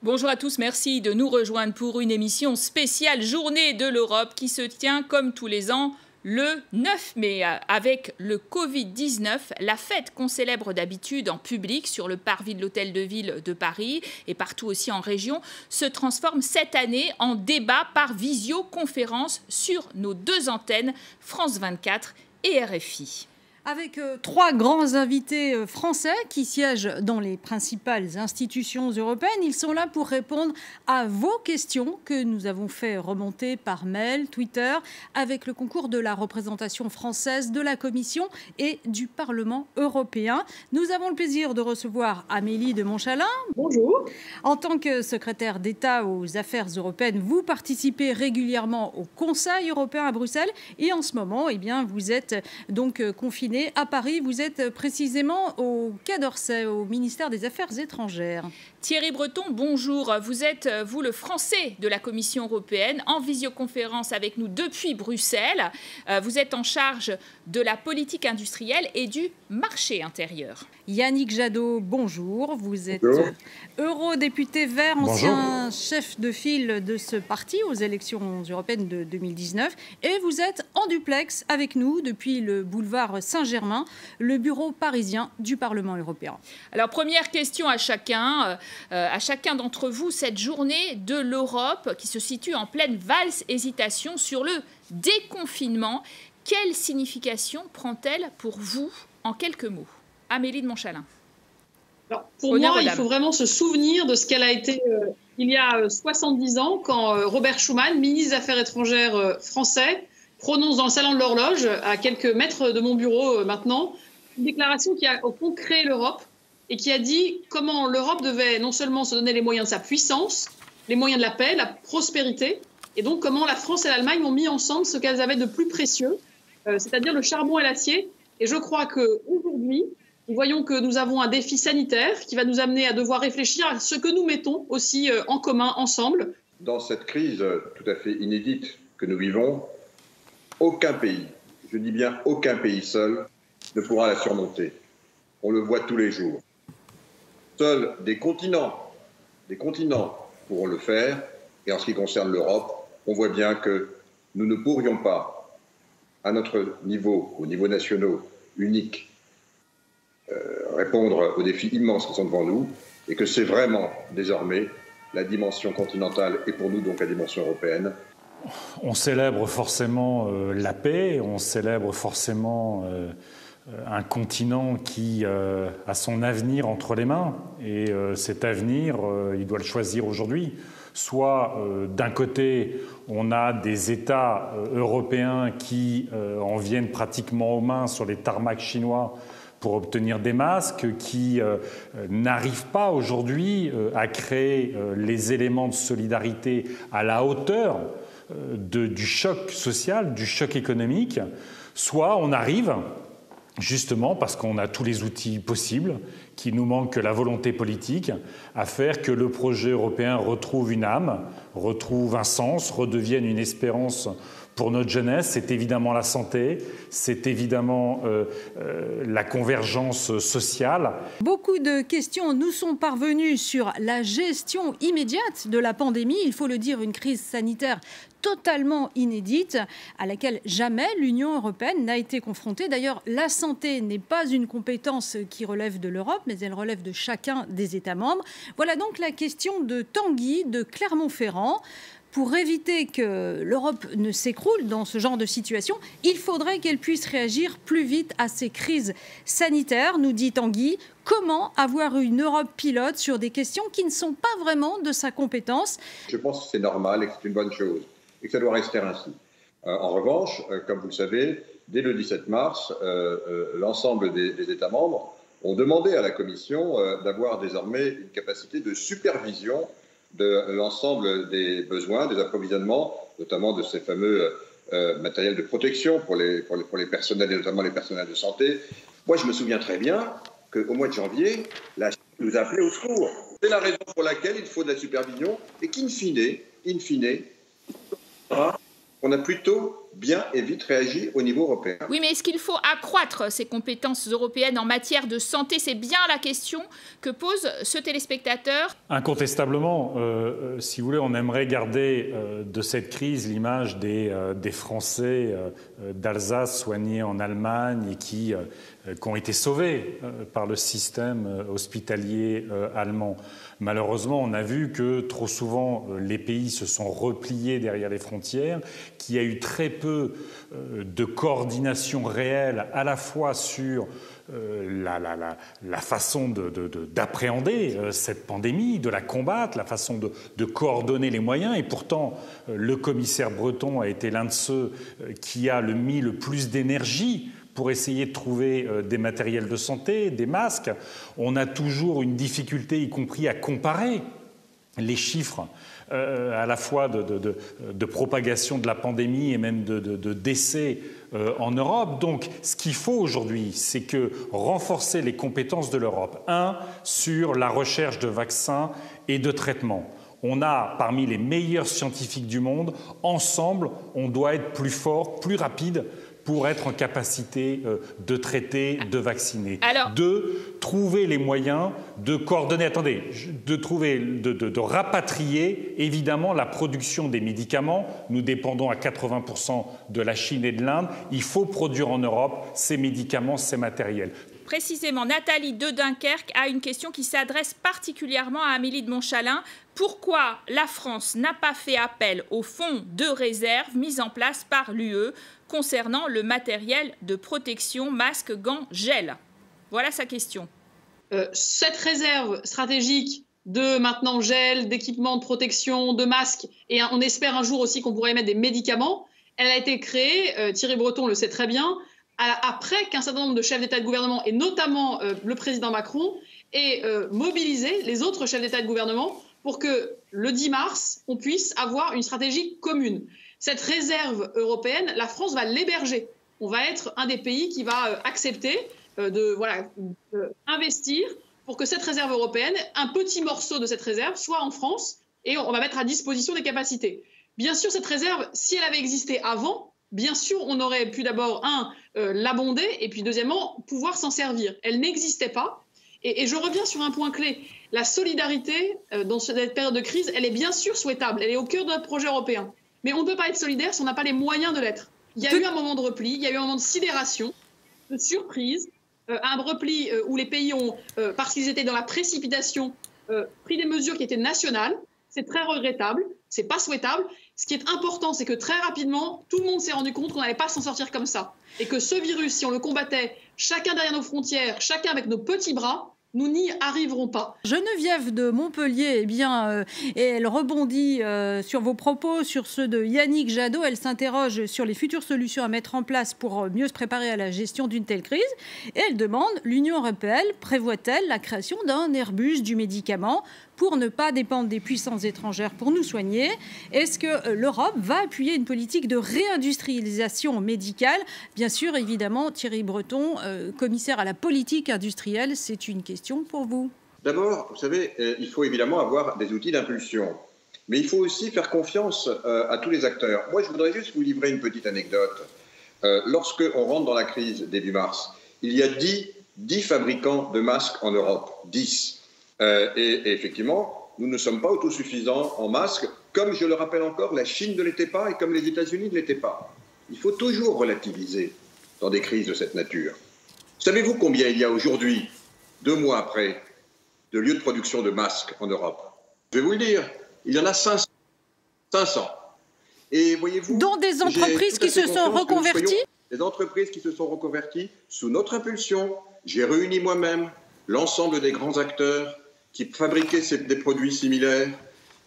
Bonjour à tous, merci de nous rejoindre pour une émission spéciale Journée de l'Europe qui se tient comme tous les ans le 9 mai. Avec le Covid-19, la fête qu'on célèbre d'habitude en public sur le parvis de l'Hôtel de Ville de Paris et partout aussi en région se transforme cette année en débat par visioconférence sur nos deux antennes France 24 et RFI. Avec trois grands invités français qui siègent dans les principales institutions européennes. Ils sont là pour répondre à vos questions que nous avons fait remonter par mail, Twitter, avec le concours de la représentation française de la Commission et du Parlement européen. Nous avons le plaisir de recevoir Amélie de Montchalin. Bonjour. En tant que secrétaire d'État aux affaires européennes, vous participez régulièrement au Conseil européen à Bruxelles et en ce moment, vous êtes donc confiné à Paris. Vous êtes précisément au Quai d'Orsay, au ministère des Affaires étrangères. Thierry Breton, bonjour. Vous êtes, vous, le français de la Commission européenne, en visioconférence avec nous depuis Bruxelles. Vous êtes en charge de la politique industrielle et du marché intérieur. Yannick Jadot, bonjour. Vous êtes eurodéputé vert, ancien chef de file de ce parti aux élections européennes de 2019. Et vous êtes en duplex avec nous depuis le boulevard Saint-Germain, le bureau parisien du Parlement européen. Alors, première question à chacun d'entre vous. Cette journée de l'Europe qui se situe en pleine valse-hésitation sur le déconfinement, quelle signification prend-elle pour vous en quelques mots? Amélie de Montchalin. Alors, pour moi, il faut vraiment se souvenir de ce qu'elle a été il y a 70 ans, quand Robert Schuman, ministre des Affaires étrangères français, prononce dans le salon de l'horloge, à quelques mètres de mon bureau maintenant, une déclaration qui a au fond créé l'Europe et qui a dit comment l'Europe devait non seulement se donner les moyens de sa puissance, les moyens de la paix, la prospérité, et donc comment la France et l'Allemagne ont mis ensemble ce qu'elles avaient de plus précieux, c'est-à-dire le charbon et l'acier. Et je crois qu'aujourd'hui, nous voyons que nous avons un défi sanitaire qui va nous amener à devoir réfléchir à ce que nous mettons aussi en commun, ensemble. Dans cette crise tout à fait inédite que nous vivons, aucun pays, je dis bien aucun pays seul, ne pourra la surmonter. On le voit tous les jours. Seuls des continents pourront le faire. Et en ce qui concerne l'Europe, on voit bien que nous ne pourrions pas, à notre niveau, au niveau national unique, répondre aux défis immenses qui sont devant nous, et que c'est vraiment désormais la dimension continentale et pour nous donc la dimension européenne. On célèbre forcément la paix, on célèbre forcément un continent qui a son avenir entre les mains. Et cet avenir, il doit le choisir aujourd'hui. Soit d'un côté, on a des États européens qui en viennent pratiquement aux mains sur les tarmacs chinois pour obtenir des masques, qui n'arrivent pas aujourd'hui à créer les éléments de solidarité à la hauteur du choc social, du choc économique. Soit on arrive, justement parce qu'on a tous les outils possibles, qu'il nous manque que la volonté politique, à faire que le projet européen retrouve une âme, retrouve un sens, redevienne une espérance pour notre jeunesse. C'est évidemment la santé, c'est évidemment la convergence sociale. Beaucoup de questions nous sont parvenues sur la gestion immédiate de la pandémie. Il faut le dire, une crise sanitaire totalement inédite à laquelle jamais l'Union européenne n'a été confrontée. D'ailleurs, la santé n'est pas une compétence qui relève de l'Europe, mais elle relève de chacun des États membres. Voilà donc la question de Tanguy de Clermont-Ferrand. Pour éviter que l'Europe ne s'écroule dans ce genre de situation, il faudrait qu'elle puisse réagir plus vite à ces crises sanitaires, nous dit Tanguy. Comment avoir une Europe pilote sur des questions qui ne sont pas vraiment de sa compétence? Je pense que c'est normal et que c'est une bonne chose et que ça doit rester ainsi. En revanche, comme vous le savez, dès le 17 mars, l'ensemble des États membres ont demandé à la Commission d'avoir désormais une capacité de supervision de l'ensemble des besoins, des approvisionnements, notamment de ces fameux matériels de protection pour les personnels et notamment les personnels de santé. Moi, je me souviens très bien qu'au mois de janvier, la Chine nous appelait au secours. C'est la raison pour laquelle il faut de la supervision et qu'in fine, on a plutôt bien et vite réagi au niveau européen. Oui, mais est-ce qu'il faut accroître ces compétences européennes en matière de santé? C'est bien la question que pose ce téléspectateur. Incontestablement, si vous voulez, on aimerait garder de cette crise l'image des Français d'Alsace soignés en Allemagne et qui ont été sauvés par le système hospitalier allemand. Malheureusement, on a vu que trop souvent, les pays se sont repliés derrière les frontières, qu'il y a eu très peu de coordination réelle à la fois sur la façon d'appréhender cette pandémie, de la combattre, la façon de coordonner les moyens. Et pourtant, le commissaire Breton a été l'un de ceux qui a mis le plus d'énergie pour essayer de trouver des matériels de santé, des masques. On a toujours une difficulté, y compris à comparer les chiffres à la fois de propagation de la pandémie et même de décès en Europe. Donc, ce qu'il faut aujourd'hui, c'est renforcer les compétences de l'Europe. Sur la recherche de vaccins et de traitements. On a parmi les meilleurs scientifiques du monde. Ensemble, on doit être plus fort, plus rapide pour être en capacité de traiter, de vacciner. Alors, trouver les moyens de coordonner, de rapatrier évidemment la production des médicaments. Nous dépendons à 80% de la Chine et de l'Inde. Il faut produire en Europe ces médicaments, ces matériels. Précisément, Nathalie de Dunkerque a une question qui s'adresse particulièrement à Amélie de Montchalin. Pourquoi la France n'a pas fait appel au fonds de réserve mis en place par l'UE concernant le matériel de protection, masques, gants, gel? Voilà sa question. Cette réserve stratégique de maintenant gel, d'équipements de protection, de masques, et on espère un jour aussi qu'on pourrait mettre des médicaments, elle a été créée, Thierry Breton le sait très bien, après qu'un certain nombre de chefs d'État et de gouvernement, et notamment le président Macron, aient mobilisé les autres chefs d'État et de gouvernement pour que le 10 mars, on puisse avoir une stratégie commune. Cette réserve européenne, la France va l'héberger. On va être un des pays qui va accepter investir pour que cette réserve européenne, un petit morceau de cette réserve, soit en France, et on va mettre à disposition des capacités. Bien sûr, cette réserve, si elle avait existé avant, bien sûr, on aurait pu d'abord, l'abonder, et puis deuxièmement, pouvoir s'en servir. Elle n'existait pas. Et je reviens sur un point clé. La solidarité, dans cette période de crise, elle est bien sûr souhaitable. Elle est au cœur de notre projet européen. Mais on ne peut pas être solidaire si on n'a pas les moyens de l'être. Il y a eu un moment de repli, il y a eu un moment de sidération, de surprise, un repli où les pays ont, parce qu'ils étaient dans la précipitation, pris des mesures qui étaient nationales. C'est très regrettable, c'est pas souhaitable. Ce qui est important, c'est que très rapidement, tout le monde s'est rendu compte qu'on n'allait pas s'en sortir comme ça. Et que ce virus, si on le combattait chacun derrière nos frontières, chacun avec nos petits bras, nous n'y arriverons pas. Geneviève de Montpellier, elle rebondit sur vos propos, sur ceux de Yannick Jadot. Elle s'interroge sur les futures solutions à mettre en place pour mieux se préparer à la gestion d'une telle crise. Et elle demande, l'Union européenne prévoit-elle la création d'un Airbus du médicament pour ne pas dépendre des puissances étrangères pour nous soigner? Est-ce que l'Europe va appuyer une politique de réindustrialisation médicale? Bien sûr, évidemment, Thierry Breton, commissaire à la politique industrielle, c'est une question pour vous. D'abord, vous savez, il faut évidemment avoir des outils d'impulsion. Mais il faut aussi faire confiance à tous les acteurs. Moi, je voudrais juste vous livrer une petite anecdote. Lorsqu'on rentre dans la crise début mars, il y a 10 fabricants de masques en Europe. 10. Et effectivement, nous ne sommes pas autosuffisants en masques. Comme je le rappelle encore, la Chine ne l'était pas et comme les États-Unis ne l'étaient pas. Il faut toujours relativiser dans des crises de cette nature. Savez-vous combien il y a aujourd'hui, 2 mois après, de lieux de production de masques en Europe? Je vais vous le dire, il y en a 500. Et voyez-vous, dont des entreprises qui se sont reconverties? Des entreprises qui se sont reconverties sous notre impulsion. J'ai réuni moi-même l'ensemble des grands acteurs qui fabriquaient des produits similaires.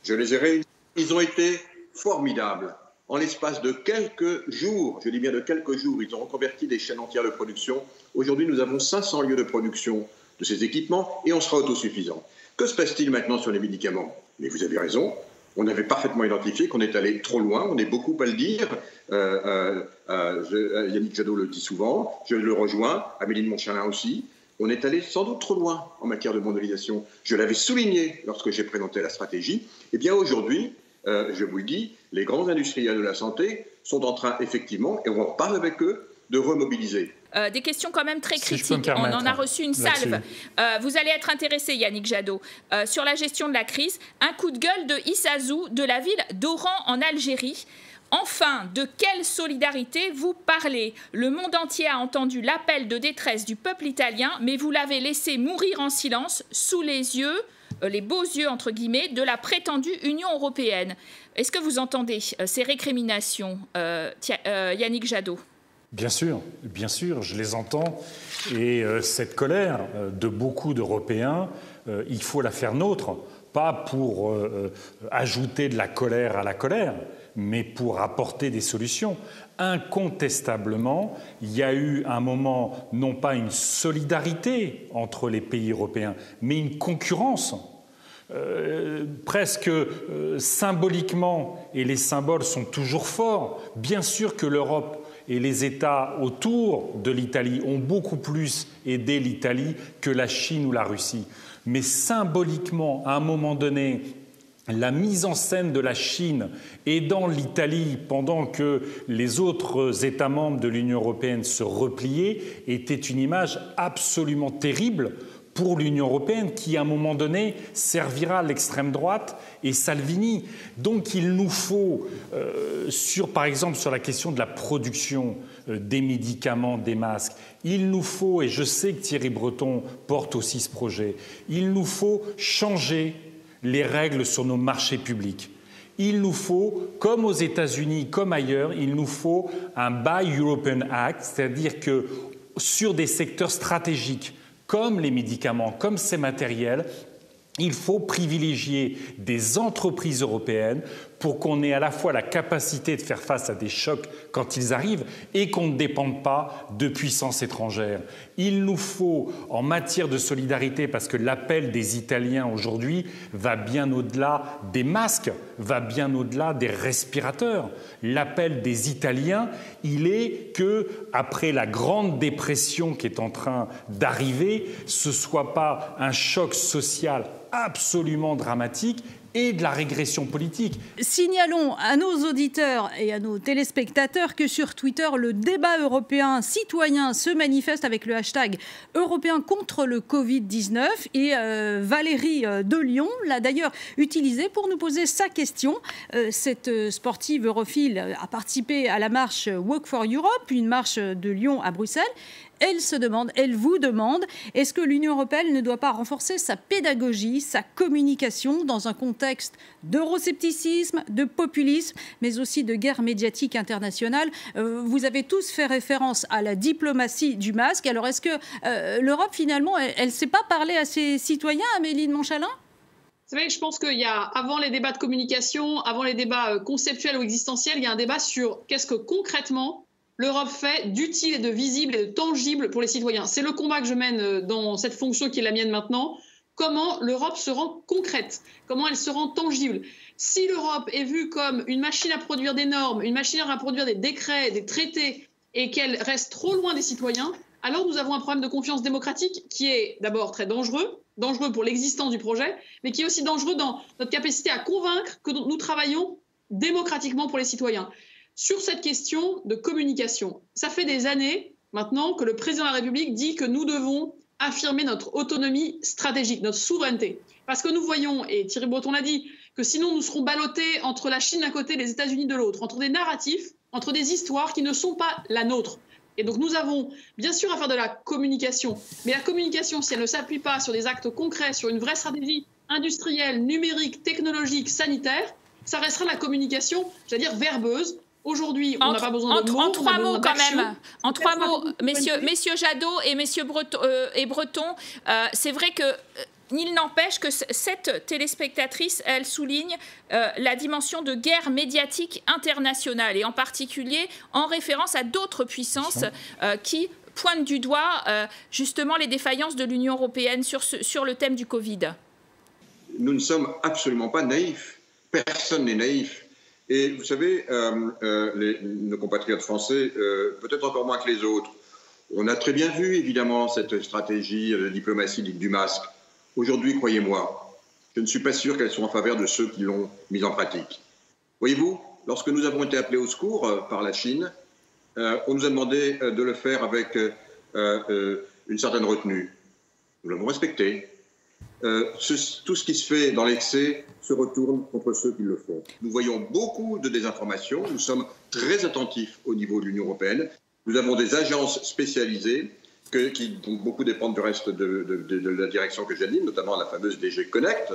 Je les ai réunis. Ils ont été formidables. En l'espace de quelques jours, je dis bien de quelques jours, ils ont reconverti des chaînes entières de production. Aujourd'hui, nous avons 500 lieux de production de ces équipements et on sera autosuffisant. Que se passe-t-il maintenant sur les médicaments? Mais vous avez raison, on avait parfaitement identifié qu'on est allé trop loin, on est beaucoup à le dire. Yannick Jadot le dit souvent, je le rejoins, Amélie de Montchalin aussi. On est allé sans doute trop loin en matière de mondialisation. Je l'avais souligné lorsque j'ai présenté la stratégie. Eh bien aujourd'hui, je vous le dis, les grands industriels de la santé sont en train, effectivement, et on en parle avec eux, de remobiliser. Des questions quand même très critiques. On en a reçu une salve. Vous allez être intéressé, Yannick Jadot, sur la gestion de la crise. Un coup de gueule de Issa Zou, de la ville d'Oran en Algérie. Enfin, de quelle solidarité vous parlez? Le monde entier a entendu l'appel de détresse du peuple italien, mais vous l'avez laissé mourir en silence sous les yeux, les beaux yeux entre guillemets, de la prétendue Union européenne. Est-ce que vous entendez ces récriminations, Yannick Jadot? Bien sûr, je les entends. Et cette colère de beaucoup d'Européens, il faut la faire nôtre, pas pour ajouter de la colère à la colère, mais pour apporter des solutions. Incontestablement, il y a eu un moment, non pas une solidarité entre les pays européens, mais une concurrence. Presque symboliquement, et les symboles sont toujours forts, bien sûr que l'Europe et les États autour de l'Italie ont beaucoup plus aidé l'Italie que la Chine ou la Russie. Mais symboliquement, à un moment donné, la mise en scène de la Chine aidant l'Italie pendant que les autres États membres de l'Union européenne se repliaient était une image absolument terrible pour l'Union européenne qui, à un moment donné, servira l'extrême droite et Salvini. Donc il nous faut, par exemple sur la question de la production des médicaments, des masques, il nous faut, et je sais que Thierry Breton porte aussi ce projet, il nous faut changer les règles sur nos marchés publics. Il nous faut, comme aux États-Unis, comme ailleurs, il nous faut un Buy European Act, c'est-à-dire que sur des secteurs stratégiques, comme les médicaments, comme ces matériels, il faut privilégier des entreprises européennes pour qu'on ait à la fois la capacité de faire face à des chocs quand ils arrivent et qu'on ne dépende pas de puissances étrangères. Il nous faut, en matière de solidarité, parce que l'appel des Italiens aujourd'hui va bien au-delà des masques, va bien au-delà des respirateurs. L'appel des Italiens, il est que, après la grande dépression qui est en train d'arriver, ce ne soit pas un choc social absolument dramatique et de la régression politique. Signalons à nos auditeurs et à nos téléspectateurs que sur Twitter, le débat européen citoyen se manifeste avec le hashtag européen contre le Covid-19 et Valérie de Lyon l'a d'ailleurs utilisé pour nous poser sa question. Cette sportive europhile a participé à la marche Walk for Europe, une marche de Lyon à Bruxelles. Elle vous demande, est-ce que l'Union européenne ne doit pas renforcer sa pédagogie, sa communication dans un contexte d'euroscepticisme, de populisme, mais aussi de guerre médiatique internationale? Vous avez tous fait référence à la diplomatie du masque. Alors est-ce que l'Europe, finalement, elle ne sait pas parler à ses citoyens, Amélie de Montchalin? Vous savez, je pense qu'il y a, avant les débats de communication, avant les débats conceptuels ou existentiels, il y a un débat sur qu'est-ce que concrètement l'Europe fait d'utile et de visible et de tangible pour les citoyens. C'est le combat que je mène dans cette fonction qui est la mienne maintenant. Comment l'Europe se rend concrète? Comment elle se rend tangible? Si l'Europe est vue comme une machine à produire des normes, une machine à produire des décrets, des traités, et qu'elle reste trop loin des citoyens, alors nous avons un problème de confiance démocratique qui est d'abord très dangereux pour l'existence du projet, mais qui est aussi dangereux dans notre capacité à convaincre que nous travaillons démocratiquement pour les citoyens. Sur cette question de communication, ça fait des années maintenant que le président de la République dit que nous devons affirmer notre autonomie stratégique, notre souveraineté. Parce que nous voyons, et Thierry Breton l'a dit, que sinon nous serons ballottés entre la Chine d'un côté et les États-Unis de l'autre, entre des narratifs, entre des histoires qui ne sont pas la nôtre. Et donc nous avons bien sûr à faire de la communication, mais la communication, si elle ne s'appuie pas sur des actes concrets, sur une vraie stratégie industrielle, numérique, technologique, sanitaire, ça restera la communication, j'allais dire verbeuse. Aujourd'hui, on n'a pas besoin de mots. En trois mots quand même. En trois mots, messieurs Jadot et messieurs Breton, c'est vrai que il n'empêche que cette téléspectatrice, elle souligne la dimension de guerre médiatique internationale et en particulier en référence à d'autres puissances qui pointent du doigt justement les défaillances de l'Union européenne sur le thème du Covid. Nous ne sommes absolument pas naïfs. Personne n'est naïf. Et vous savez, nos compatriotes français, peut-être encore moins que les autres, on a très bien vu évidemment cette stratégie de diplomatie du masque. Aujourd'hui, croyez-moi, je ne suis pas sûr qu'elles sont en faveur de ceux qui l'ont mise en pratique. Voyez-vous, lorsque nous avons été appelés au secours par la Chine, on nous a demandé de le faire avec une certaine retenue. Nous l'avons respecté. Tout ce qui se fait dans l'excès se retourne contre ceux qui le font. Nous voyons beaucoup de désinformation. Nous sommes très attentifs au niveau de l'Union européenne. Nous avons des agences spécialisées dont beaucoup dépendent du reste de la direction que j'anime, notamment la fameuse DG Connect.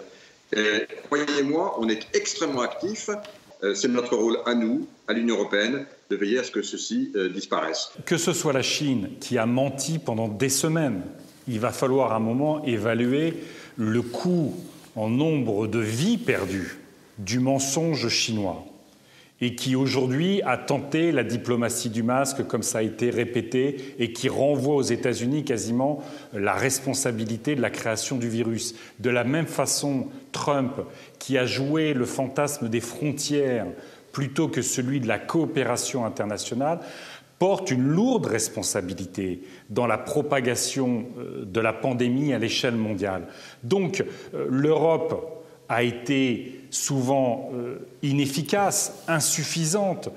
Croyez-moi, on est extrêmement actifs. C'est notre rôle à nous, à l'Union européenne, de veiller à ce que ceci disparaisse. Que ce soit la Chine qui a menti pendant des semaines, il va falloir à un moment évaluer le coût en nombre de vies perdues du mensonge chinois et qui aujourd'hui a tenté la diplomatie du masque, comme ça a été répété, et qui renvoie aux États-Unis quasiment la responsabilité de la création du virus. De la même façon, Trump, qui a joué le fantasme des frontières plutôt que celui de la coopération internationale, porte une lourde responsabilité dans la propagation de la pandémie à l'échelle mondiale. Donc, l'Europe a été souvent inefficace, insuffisante,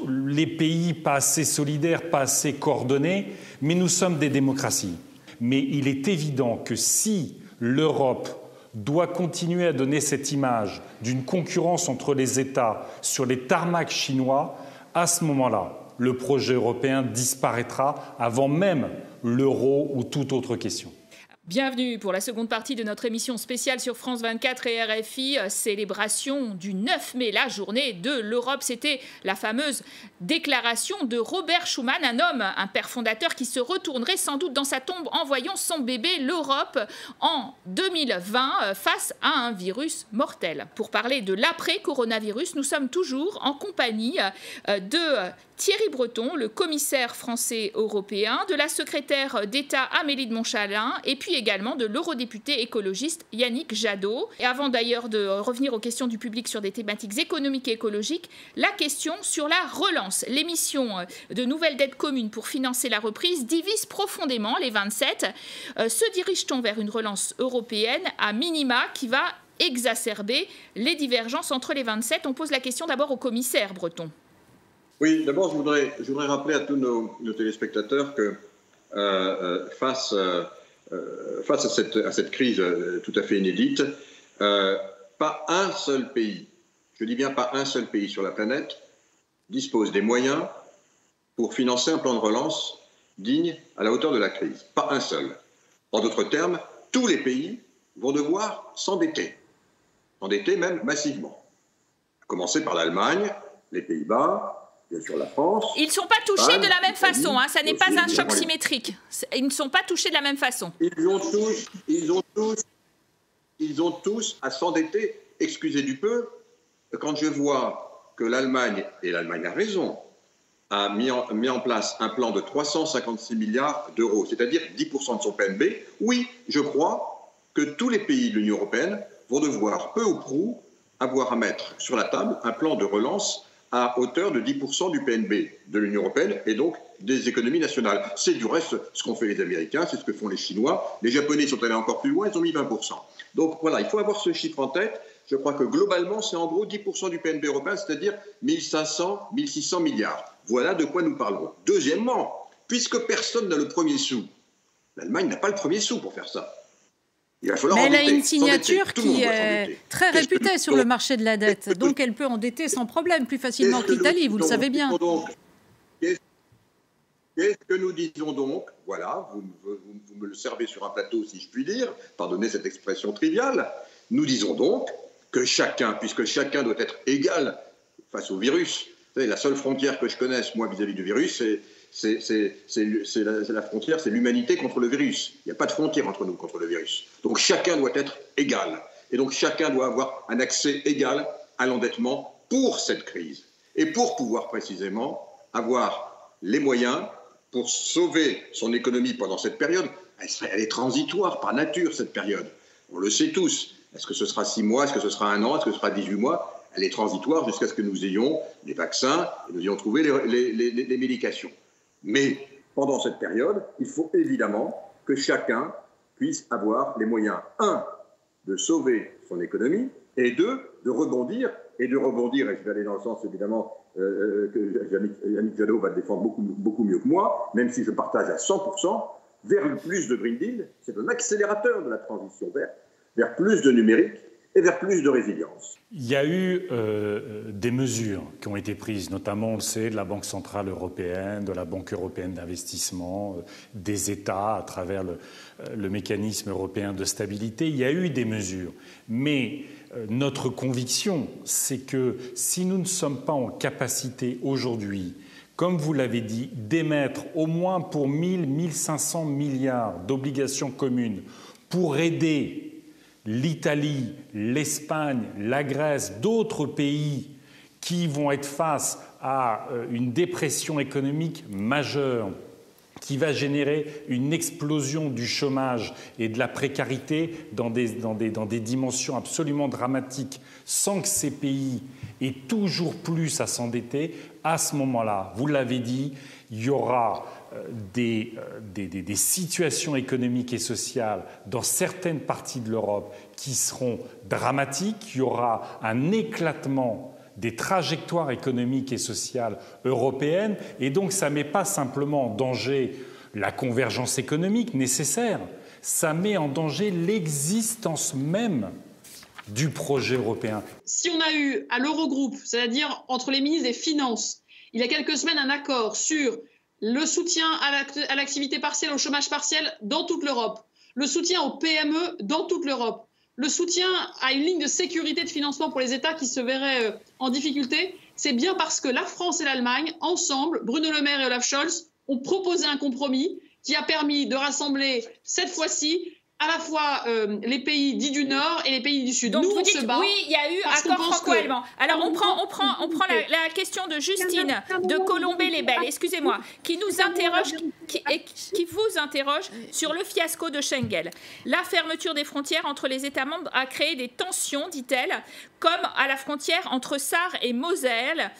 les pays pas assez solidaires, pas assez coordonnés, mais nous sommes des démocraties. Mais il est évident que si l'Europe doit continuer à donner cette image d'une concurrence entre les États sur les tarmacs chinois, à ce moment-là, le projet européen disparaîtra avant même l'euro ou toute autre question. Bienvenue pour la seconde partie de notre émission spéciale sur France 24 et RFI, célébration du 9 mai, la journée de l'Europe. C'était la fameuse déclaration de Robert Schuman, un homme, un père fondateur qui se retournerait sans doute dans sa tombe en voyant son bébé, l'Europe, en 2020 face à un virus mortel. Pour parler de l'après-coronavirus, nous sommes toujours en compagnie de Thierry Breton, le commissaire français européen, de la secrétaire d'État Amélie de Montchalin et puis également de l'eurodéputé écologiste Yannick Jadot. Et avant d'ailleurs de revenir aux questions du public sur des thématiques économiques et écologiques, la question sur la relance. L'émission de nouvelles dettes communes pour financer la reprise divise profondément les 27. Se dirige-t-on vers une relance européenne à minima qui va exacerber les divergences entre les 27 ? On pose la question d'abord au commissaire Breton. Oui, d'abord, je voudrais rappeler à tous nos téléspectateurs que face à cette crise tout à fait inédite, pas un seul pays, je dis bien pas un seul pays sur la planète, dispose des moyens pour financer un plan de relance digne à la hauteur de la crise. Pas un seul. En d'autres termes, tous les pays vont devoir s'endetter même massivement. À commencer par l'Allemagne, les Pays-Bas, bien sûr la France. Ils ne sont pas touchés de la même façon, hein. Ça n'est pas un choc symétrique. Ils ne sont pas touchés de la même façon. Ils ont tous à s'endetter, excusez du peu, quand je vois que l'Allemagne, et l'Allemagne a raison, a mis en place un plan de 356 milliards d'euros, c'est-à-dire 10% de son PNB, oui, je crois que tous les pays de l'Union européenne vont devoir, peu ou prou, avoir à mettre sur la table un plan de relance à hauteur de 10% du PNB de l'Union européenne et donc des économies nationales. C'est du reste ce qu'ont fait les Américains, c'est ce que font les Chinois. Les Japonais sont allés encore plus loin, ils ont mis 20%. Donc voilà, il faut avoir ce chiffre en tête. Je crois que globalement, c'est en gros 10% du PNB européen, c'est-à-dire 1500, 1600 milliards. Voilà de quoi nous parlons. Deuxièmement, puisque personne n'a le premier sou, l'Allemagne n'a pas le premier sou pour faire ça. Mais elle a une signature qui est très réputée sur le marché de la dette. Donc elle peut endetter sans problème, plus facilement que l'Italie, vous le savez bien. Qu'est-ce que nous disons donc? Voilà, vous me le servez sur un plateau, si je puis dire, pardonnez cette expression triviale. Nous disons donc que chacun, puisque chacun doit être égal face au virus, vous savez, la seule frontière que je connaisse, moi, vis-à-vis du virus, c'est la frontière, c'est l'humanité contre le virus. Il n'y a pas de frontière entre nous contre le virus. Donc chacun doit être égal. Et donc chacun doit avoir un accès égal à l'endettement pour cette crise. Et pour pouvoir précisément avoir les moyens pour sauver son économie pendant cette période. Elle est transitoire par nature, cette période. On le sait tous. Est-ce que ce sera 6 mois? Est-ce que ce sera 1 an? Est-ce que ce sera 18 mois? Elle est transitoire jusqu'à ce que nous ayons les vaccins et nous ayons trouvé les médications. Mais pendant cette période, il faut évidemment que chacun puisse avoir les moyens, 1, de sauver son économie, et 2, de rebondir et de rebondir, et je vais aller dans le sens évidemment que Yannick Jadot va le défendre beaucoup mieux que moi, même si je partage à 100%, vers plus de Green Deal, c'est un accélérateur de la transition verte, vers plus de numérique et vers plus de résilience. Il y a eu des mesures qui ont été prises, notamment, on le sait, de la Banque centrale européenne, de la Banque européenne d'investissement, des États à travers le mécanisme européen de stabilité. Il y a eu des mesures. Mais notre conviction, c'est que si nous ne sommes pas en capacité aujourd'hui, comme vous l'avez dit, d'émettre au moins pour 1 500 milliards d'obligations communes pour aider l'Italie, l'Espagne, la Grèce, d'autres pays qui vont être face à une dépression économique majeure, qui va générer une explosion du chômage et de la précarité dans des dimensions absolument dramatiques, sans que ces pays aient toujours plus à s'endetter, à ce moment-là, vous l'avez dit, il y aura des situations économiques et sociales dans certaines parties de l'Europe qui seront dramatiques. Il y aura un éclatement des trajectoires économiques et sociales européennes. Et donc, ça ne met pas simplement en danger la convergence économique nécessaire, ça met en danger l'existence même du projet européen. Si on a eu à l'Eurogroupe, c'est-à-dire entre les ministres des Finances, il y a quelques semaines, un accord sur le soutien à l'activité partielle, au chômage partiel dans toute l'Europe, le soutien aux PME dans toute l'Europe, le soutien à une ligne de sécurité de financement pour les États qui se verraient en difficulté, c'est bien parce que la France et l'Allemagne, ensemble, Bruno Le Maire et Olaf Scholz, ont proposé un compromis qui a permis de rassembler cette fois-ci à la fois les pays dits du Nord et les pays du Sud. Donc nous, vous dites, se bat oui, il y a eu accord franco-allemand. Alors on prend la question de Justine de Colombey-les-Belles, excusez-moi, qui nous interroge, qui vous interroge sur le fiasco de Schengen. La fermeture des frontières entre les États membres a créé des tensions, dit-elle, comme à la frontière entre Sarre et Moselle.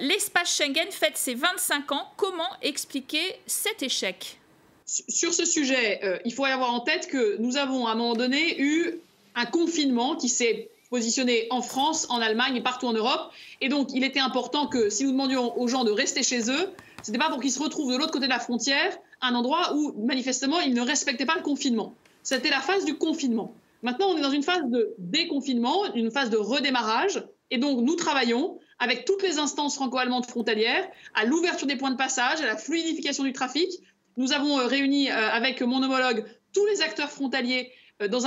L'espace Schengen fête ses 25 ans. Comment expliquer cet échec ? Sur ce sujet, il faut avoir en tête que nous avons à un moment donné eu un confinement qui s'est positionné en France, en Allemagne et partout en Europe. Et donc, il était important que si nous demandions aux gens de rester chez eux, ce n'était pas pour qu'ils se retrouvent de l'autre côté de la frontière, un endroit où, manifestement, ils ne respectaient pas le confinement. C'était la phase du confinement. Maintenant, on est dans une phase de déconfinement, une phase de redémarrage. Et donc, nous travaillons avec toutes les instances franco-allemandes frontalières à l'ouverture des points de passage, à la fluidification du trafic. Nous avons réuni avec mon homologue tous les acteurs frontaliers dans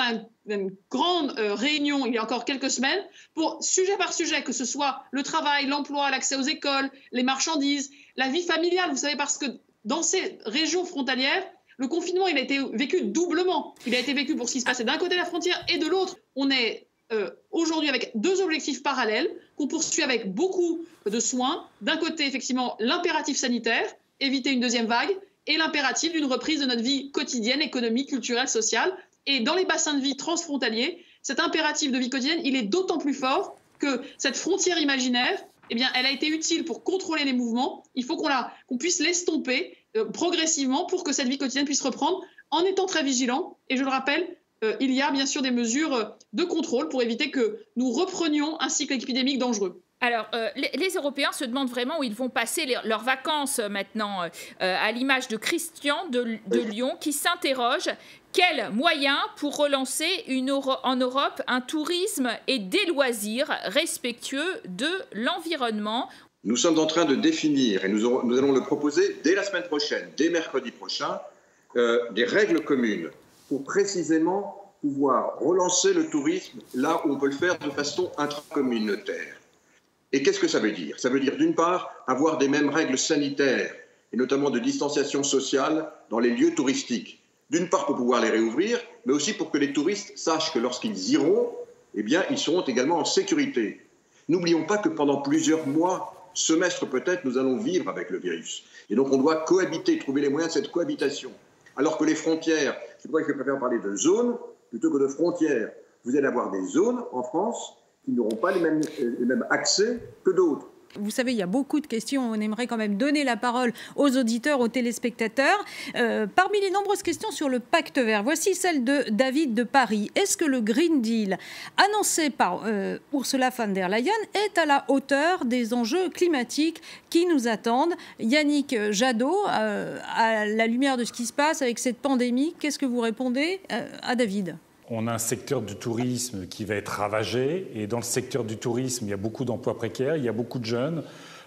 une grande réunion il y a encore quelques semaines pour sujet par sujet, que ce soit le travail, l'emploi, l'accès aux écoles, les marchandises, la vie familiale. Vous savez, parce que dans ces régions frontalières, le confinement, il a été vécu doublement. Il a été vécu pour ce qui se passait d'un côté de la frontière et de l'autre. On est aujourd'hui avec deux objectifs parallèles qu'on poursuit avec beaucoup de soins. D'un côté, effectivement, l'impératif sanitaire, éviter une deuxième vague, et l'impératif d'une reprise de notre vie quotidienne, économique, culturelle, sociale. Et dans les bassins de vie transfrontaliers, cet impératif de vie quotidienne, il est d'autant plus fort que cette frontière imaginaire, eh bien, elle a été utile pour contrôler les mouvements. Il faut qu'on puisse l'estomper progressivement pour que cette vie quotidienne puisse reprendre en étant très vigilant. Et je le rappelle, il y a bien sûr des mesures de contrôle pour éviter que nous reprenions un cycle épidémique dangereux. Alors, les Européens se demandent vraiment où ils vont passer leurs vacances maintenant, à l'image de Christian de Lyon, qui s'interroge quels moyens pour relancer en Europe un tourisme et des loisirs respectueux de l'environnement. Nous sommes en train de définir, et nous allons le proposer dès la semaine prochaine, dès mercredi prochain, des règles communes pour précisément pouvoir relancer le tourisme là où on peut le faire de façon intracommunautaire. Et qu'est-ce que ça veut dire ? Ça veut dire, d'une part, avoir des mêmes règles sanitaires, et notamment de distanciation sociale dans les lieux touristiques. D'une part, pour pouvoir les réouvrir, mais aussi pour que les touristes sachent que lorsqu'ils iront, eh bien, ils seront également en sécurité. N'oublions pas que pendant plusieurs mois, semestres peut-être, nous allons vivre avec le virus. Et donc, on doit cohabiter, trouver les moyens de cette cohabitation. Alors que les frontières, c'est pour ça que je préfère parler de zones plutôt que de frontières. Vous allez avoir des zones en France qui n'auront pas les mêmes accès que d'autres. Vous savez, il y a beaucoup de questions. On aimerait quand même donner la parole aux auditeurs, aux téléspectateurs. Parmi les nombreuses questions sur le pacte vert, voici celle de David de Paris. Est-ce que le Green Deal annoncé par Ursula von der Leyen est à la hauteur des enjeux climatiques qui nous attendent? Yannick Jadot, à la lumière de ce qui se passe avec cette pandémie, qu'est-ce que vous répondez à David? On a un secteur du tourisme qui va être ravagé, et dans le secteur du tourisme, il y a beaucoup d'emplois précaires, il y a beaucoup de jeunes.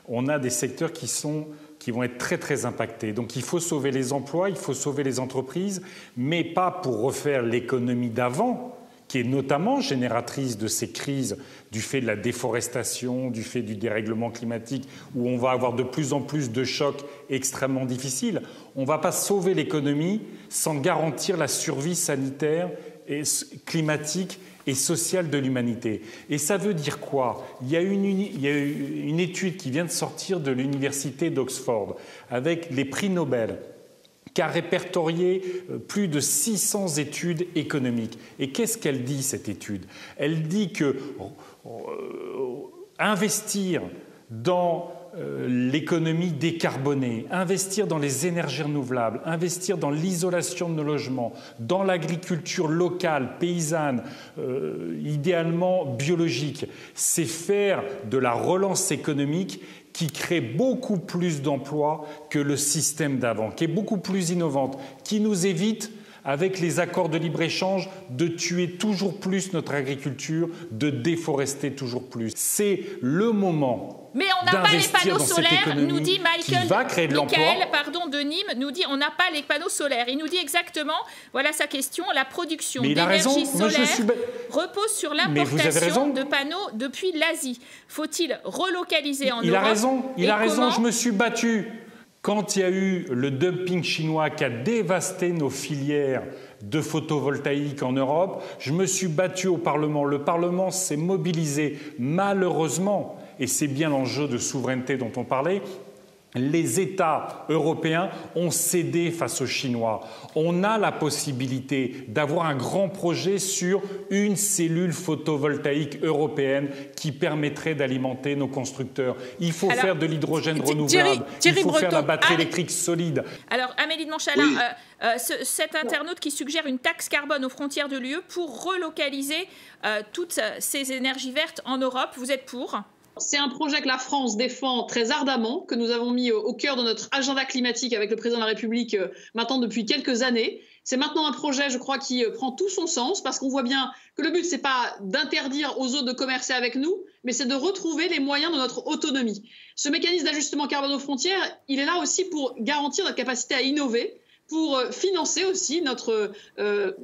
On a des secteurs qui vont être très très impactés. Donc il faut sauver les emplois, il faut sauver les entreprises, mais pas pour refaire l'économie d'avant, qui est notamment génératrice de ces crises du fait de la déforestation, du fait du dérèglement climatique, où on va avoir de plus en plus de chocs extrêmement difficiles. On ne va pas sauver l'économie sans garantir la survie sanitaire et climatique et sociale de l'humanité. Et ça veut dire quoi? Il y a une étude qui vient de sortir de l'université d'Oxford avec les prix Nobel, qui a répertorié plus de 600 études économiques. Et qu'est-ce qu'elle dit, cette étude? Elle dit que investir dans l'économie décarbonée, investir dans les énergies renouvelables, investir dans l'isolation de nos logements, dans l'agriculture locale, paysanne, idéalement biologique, c'est faire de la relance économique qui crée beaucoup plus d'emplois que le système d'avant, qui est beaucoup plus innovante, qui nous évite, avec les accords de libre-échange, de tuer toujours plus notre agriculture, de déforester toujours plus. C'est le moment. Mais on n'a pas les panneaux solaires, nous dit Michael. Qui va créer de l'emploi. De Nîmes, nous dit on n'a pas les panneaux solaires. Il nous dit exactement, voilà sa question, la production d'énergie solaire repose sur l'importation de panneaux depuis l'Asie. Faut-il relocaliser en Europe? Il a raison, je me suis battu. Quand il y a eu le dumping chinois qui a dévasté nos filières de photovoltaïque en Europe, je me suis battu au Parlement. Le Parlement s'est mobilisé, malheureusement, et c'est bien l'enjeu de souveraineté dont on parlait, les États européens ont cédé face aux Chinois. On a la possibilité d'avoir un grand projet sur une cellule photovoltaïque européenne qui permettrait d'alimenter nos constructeurs. Il faut faire de l'hydrogène renouvelable. Il faut faire de la batterie électrique solide. Alors, Amélie de Montchalin, cet internaute qui suggère une taxe carbone aux frontières de l'UE pour relocaliser toutes ces énergies vertes en Europe, vous êtes pour ? C'est un projet que la France défend très ardemment, que nous avons mis au cœur de notre agenda climatique avec le président de la République maintenant depuis quelques années. C'est maintenant un projet, je crois, qui prend tout son sens parce qu'on voit bien que le but, c'est pas d'interdire aux autres de commercer avec nous, mais c'est de retrouver les moyens de notre autonomie. Ce mécanisme d'ajustement carbone aux frontières, il est là aussi pour garantir notre capacité à innover, pour financer aussi notre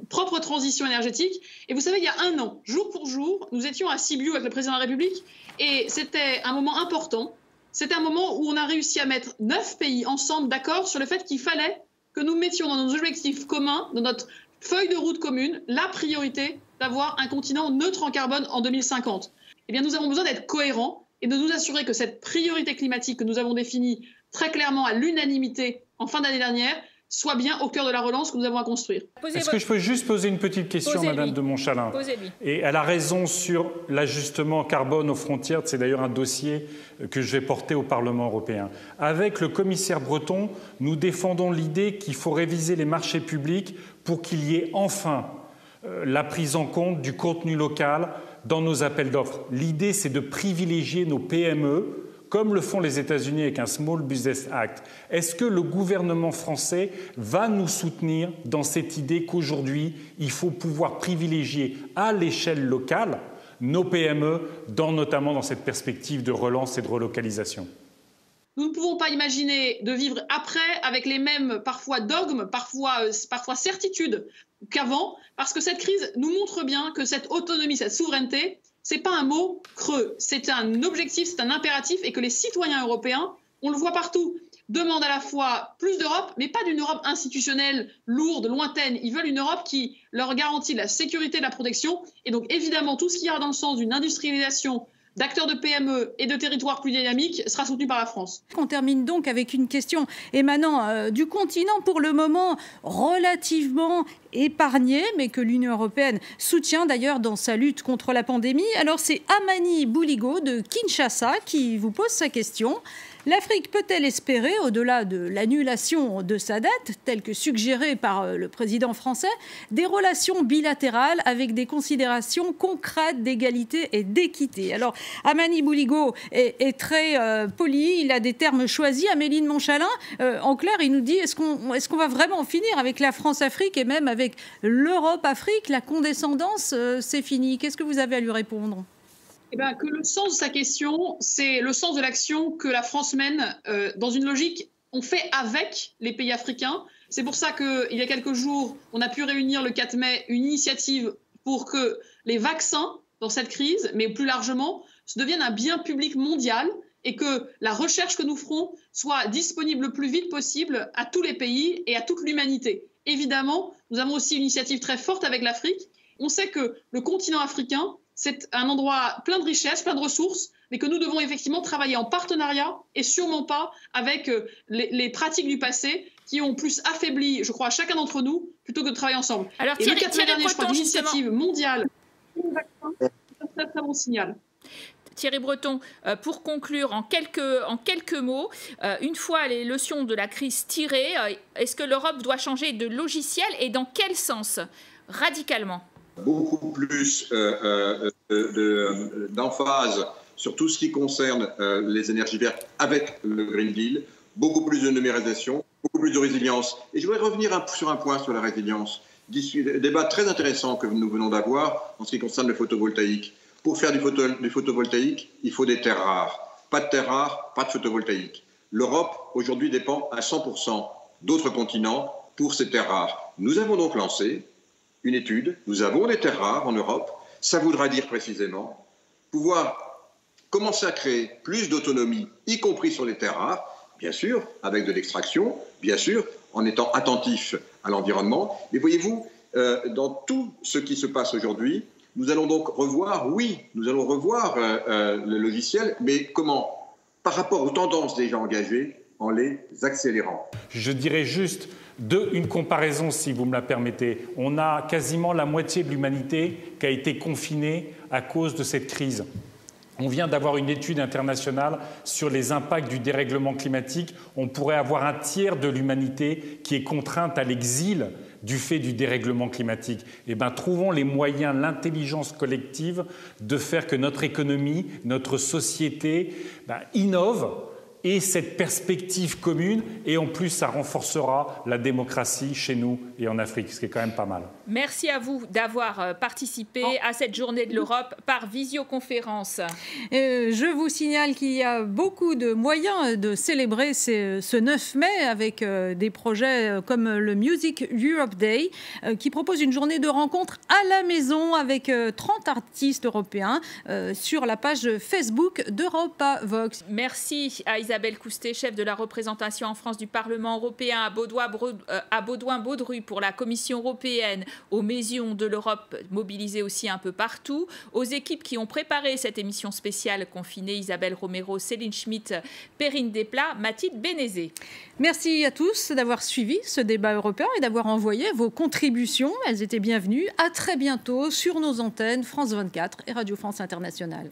propre transition énergétique. Et vous savez, il y a un an, jour pour jour, nous étions à Sibiu avec le président de la République et c'était un moment important. C'était un moment où on a réussi à mettre 9 pays ensemble d'accord sur le fait qu'il fallait que nous mettions dans nos objectifs communs, dans notre feuille de route commune, la priorité d'avoir un continent neutre en carbone en 2050. Eh bien, nous avons besoin d'être cohérents et de nous assurer que cette priorité climatique que nous avons définie très clairement à l'unanimité en fin d'année dernière soit bien au cœur de la relance que nous avons à construire. Est-ce que je peux juste poser une petite question à Madame de Montchalin? Et elle a raison sur l'ajustement carbone aux frontières. C'est d'ailleurs un dossier que je vais porter au Parlement européen. Avec le commissaire Breton, nous défendons l'idée qu'il faut réviser les marchés publics pour qu'il y ait enfin la prise en compte du contenu local dans nos appels d'offres. L'idée, c'est de privilégier nos PME, comme le font les États-Unis avec un Small Business Act. Est-ce que le gouvernement français va nous soutenir dans cette idée qu'aujourd'hui, il faut pouvoir privilégier à l'échelle locale nos PME, notamment dans cette perspective de relance et de relocalisation? Nous ne pouvons pas imaginer de vivre après avec les mêmes parfois dogmes, parfois certitudes qu'avant, parce que cette crise nous montre bien que cette autonomie, cette souveraineté, ce n'est pas un mot creux, c'est un objectif, c'est un impératif et que les citoyens européens, on le voit partout, demandent à la fois plus d'Europe, mais pas d'une Europe institutionnelle, lourde, lointaine. Ils veulent une Europe qui leur garantit la sécurité et la protection. Et donc évidemment, tout ce qui ira dans le sens d'une industrialisation d'acteurs de PME et de territoires plus dynamiques sera soutenu par la France. On termine donc avec une question émanant du continent pour le moment relativement épargnés, mais que l'Union européenne soutient d'ailleurs dans sa lutte contre la pandémie. Alors c'est Amani Bouligo de Kinshasa qui vous pose sa question. L'Afrique peut-elle espérer, au-delà de l'annulation de sa dette, telle que suggérée par le président français, des relations bilatérales avec des considérations concrètes d'égalité et d'équité? Alors, Amani Bouligo est très poli, il a des termes choisis. Amélie de Montchalin, en clair, il nous dit, est-ce qu'on va vraiment en finir avec la France-Afrique et même avec l'Europe-Afrique? La condescendance, c'est fini. Qu'est-ce que vous avez à lui répondre? Eh bien, que le sens de sa question, c'est le sens de l'action que la France mène dans une logique, on fait avec les pays africains. C'est pour ça qu'il y a quelques jours, on a pu réunir le 4 mai une initiative pour que les vaccins, dans cette crise, mais plus largement, deviennent un bien public mondial et que la recherche que nous ferons soit disponible le plus vite possible à tous les pays et à toute l'humanité. Évidemment, nous avons aussi une initiative très forte avec l'Afrique. On sait que le continent africain, c'est un endroit plein de richesses, plein de ressources, mais que nous devons effectivement travailler en partenariat et sûrement pas avec les pratiques du passé qui ont plus affaibli, je crois, chacun d'entre nous, plutôt que de travailler ensemble. Alors, et le 4 mai dernier, je crois, l'initiative mondiale, c'est un très très bon signal. Thierry Breton, pour conclure en quelques mots, une fois les leçons de la crise tirées, est-ce que l'Europe doit changer de logiciel et dans quel sens, radicalement? Beaucoup plus d'emphase sur tout ce qui concerne les énergies vertes avec le Green Deal, beaucoup plus de numérisation, beaucoup plus de résilience. Et je voudrais revenir sur un point sur la résilience. Débat très intéressant que nous venons d'avoir en ce qui concerne le photovoltaïque. Pour faire du photovoltaïque, il faut des terres rares. Pas de terres rares, pas de photovoltaïque. L'Europe, aujourd'hui, dépend à 100% d'autres continents pour ces terres rares. Nous avons donc lancé une étude. Nous avons des terres rares en Europe. Ça voudra dire précisément pouvoir commencer à créer plus d'autonomie, y compris sur les terres rares, bien sûr, avec de l'extraction, bien sûr, en étant attentif à l'environnement. Mais voyez-vous, dans tout ce qui se passe aujourd'hui, nous allons donc revoir, le logiciel, mais comment? Par rapport aux tendances déjà engagées, en les accélérant. Je dirais juste une comparaison, si vous me la permettez. On a quasiment la moitié de l'humanité qui a été confinée à cause de cette crise. On vient d'avoir une étude internationale sur les impacts du dérèglement climatique. On pourrait avoir un tiers de l'humanité qui est contrainte à l'exil du fait du dérèglement climatique. Eh bien, trouvons les moyens, l'intelligence collective de faire que notre économie, notre société innove et cette perspective commune, et en plus ça renforcera la démocratie chez nous et en Afrique, ce qui est quand même pas mal. Merci à vous d'avoir participé à cette journée de l'Europe par visioconférence. Je vous signale qu'il y a beaucoup de moyens de célébrer ce 9 mai avec des projets comme le Music Europe Day qui propose une journée de rencontres à la maison avec 30 artistes européens sur la page Facebook d'Europa Vox. Merci à Isabelle Coustet, chef de la représentation en France du Parlement européen, à Baudouin-Baudru pour la Commission européenne, aux Maisons de l'Europe mobilisées aussi un peu partout, aux équipes qui ont préparé cette émission spéciale confinée, Isabelle Romero, Céline Schmitt, Perrine Desplat, Mathilde Bénézé. Merci à tous d'avoir suivi ce débat européen et d'avoir envoyé vos contributions. Elles étaient bienvenues. À très bientôt sur nos antennes France 24 et Radio France Internationale.